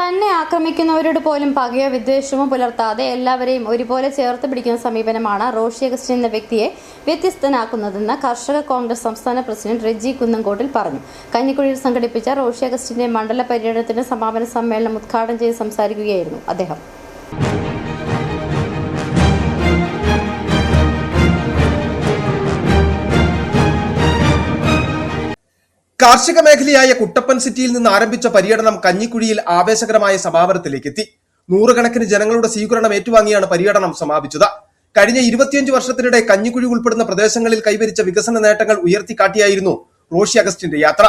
തന്നെ ആക്രമിക്കുന്നവരോട് പോലും പകയോ വിദ്വേഷമോ പുലർത്താതെ എല്ലാവരെയും ഒരുപോലെ ചേർത്ത് പിടിക്കുന്ന സമീപനമാണ് റോഷി അഗസ്റ്റിൻ എന്ന വ്യക്തിയെ വ്യത്യസ്തനാക്കുന്നതെന്ന് കർഷക കോൺഗ്രസ് സംസ്ഥാന പ്രസിഡന്റ് റെജി കുന്നംകോട്ടിൽ പറഞ്ഞു. കഞ്ഞിക്കുഴിയിൽ സംഘടിപ്പിച്ച റോഷി അഗസ്റ്റിന്റെ മണ്ഡല പര്യടനത്തിന്റെ സമാപന സമ്മേളനം ഉദ്ഘാടനം ചെയ്ത് സംസാരിക്കുകയായിരുന്നു അദ്ദേഹം. കാർഷിക മേഖലയായ കുട്ടപ്പൻ സിറ്റിയിൽ നിന്ന് ആരംഭിച്ച പര്യടനം കഞ്ഞിക്കുഴിയിൽ ആവേശകരമായ സമാപനത്തിലേക്കെത്തി. നൂറുകണക്കിന് ജനങ്ങളുടെ സ്വീകരണം ഏറ്റുവാങ്ങിയാണ് പര്യടനം സമാപിച്ചത്. കഴിഞ്ഞ 25 വർഷത്തിനിടെ കഞ്ഞിക്കുഴി ഉൾപ്പെടുന്ന പ്രദേശങ്ങളിൽ കൈവരിച്ച വികസന നേട്ടങ്ങൾ ഉയർത്തിക്കാട്ടിയായിരുന്നു റോഷി അഗസ്റ്റിന്റെ യാത്ര.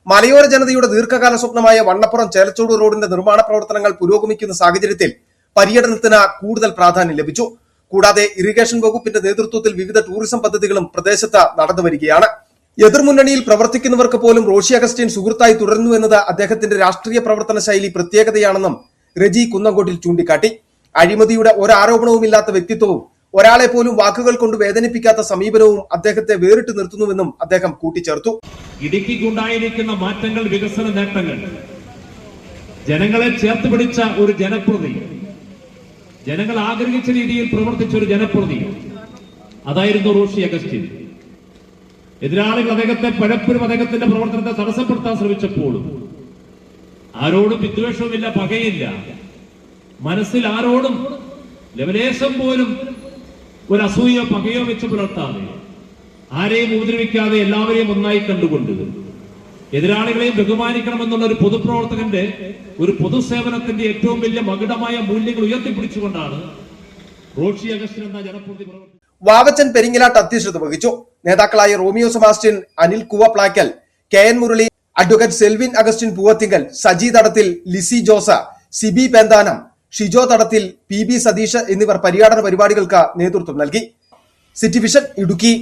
മലയോര ജനതയുടെ ദീർഘകാല സ്വപ്നമായ വണ്ണപ്പുറം ചേലച്ചോട് റോഡിന്റെ നിർമ്മാണ പ്രവർത്തനങ്ങൾ പുരോഗമിക്കുന്ന സാഹചര്യത്തിൽ പര്യടനത്തിന് കൂടുതൽ പ്രാധാന്യം ലഭിച്ചു. കൂടാതെ ഇറിഗേഷൻ വകുപ്പിന്റെ നേതൃത്വത്തിൽ വിവിധ ടൂറിസം പദ്ധതികളും പ്രദേശത്ത് നടന്നുവരികയാണ്. എതിർമുന്നണിയിൽ പ്രവർത്തിക്കുന്നവർക്ക് പോലും റോഷി അഗസ്റ്റിൻ സുഹൃത്തായി തുടരുന്നു എന്നത് അദ്ദേഹത്തിന്റെ രാഷ്ട്രീയ പ്രവർത്തന ശൈലി പ്രത്യേകതയാണെന്നും റെജി കുന്നംകോട്ടിൽ ചൂണ്ടിക്കാട്ടി. അഴിമതിയുടെ ഒരാരോപണവുമില്ലാത്ത വ്യക്തിത്വവും ഒരാളെ പോലും വാക്കുകൾ കൊണ്ട് വേദനിപ്പിക്കാത്ത സമീപനവും അദ്ദേഹത്തെ വേറിട്ട് നിർത്തുന്നുവെന്നും അദ്ദേഹം കൂട്ടിച്ചേർത്തു. ഇടുക്കിക്കുണ്ടായിരിക്കുന്ന മാറ്റങ്ങൾ, വികസന നേട്ടങ്ങൾ, ജനങ്ങളെ ചേർത്ത് പിടിച്ച ഒരു ജനപ്രതി, ജനങ്ങൾ ആഗ്രഹിച്ച രീതിയിൽ പ്രവർത്തിച്ച ഒരു ജനപ്രതി, അതായിരുന്നു റോഷി അഗസ്റ്റിൻ. എതിരാളികൾ അദ്ദേഹത്തെ പലപ്പോഴും അദ്ദേഹത്തിന്റെ പ്രവർത്തനത്തെ തടസ്സപ്പെടുത്താൻ ശ്രമിച്ചപ്പോഴും ആരോടും വിദ്വേഷവുമില്ല, പകയില്ല. മനസ്സിൽ ആരോടും ലവലേശം പോലും ഒരു അസൂയോ പകയോ വെച്ച് പുലർത്താതെ, ആരെയും ഉപദ്രവിക്കാതെ എല്ലാവരെയും ഒന്നായി കണ്ടുകൊണ്ട് എതിരാളികളെയും ബഹുമാനിക്കണമെന്നുള്ള ഒരു പൊതുപ്രവർത്തകന്റെ, ഒരു പൊതുസേവനത്തിന്റെ ഏറ്റവും വലിയ മകുടമായ മൂല്യങ്ങൾ ഉയർത്തിപ്പിടിച്ചുകൊണ്ടാണ് റോഷി അഗസ്റ്റിൻ എന്ന ജനപ്രതി പ്രവർത്തിച്ചത്. വാവച്ചൻ പെരിങ്ങലാട്ട് അധ്യക്ഷത വഹിച്ചു. നേതാക്കളായ റോമിയോ സെബാസ്റ്റ്യൻ, അനിൽ കുവപ്ലാക്കൽ, KN മുരളി, അഡ്വക്കേറ്റ് സെൽവിൻ അഗസ്റ്റിൻ പൂവത്തിങ്കൽ, സജി തടത്തിൽ, ലിസി ജോസ, സിബി പെന്താനം, ഷിജോ തടത്തിൽ, PB സതീഷ് എന്നിവർ പര്യടന പരിപാടികൾക്ക് നേതൃത്വം നൽകി. City vision Idukki.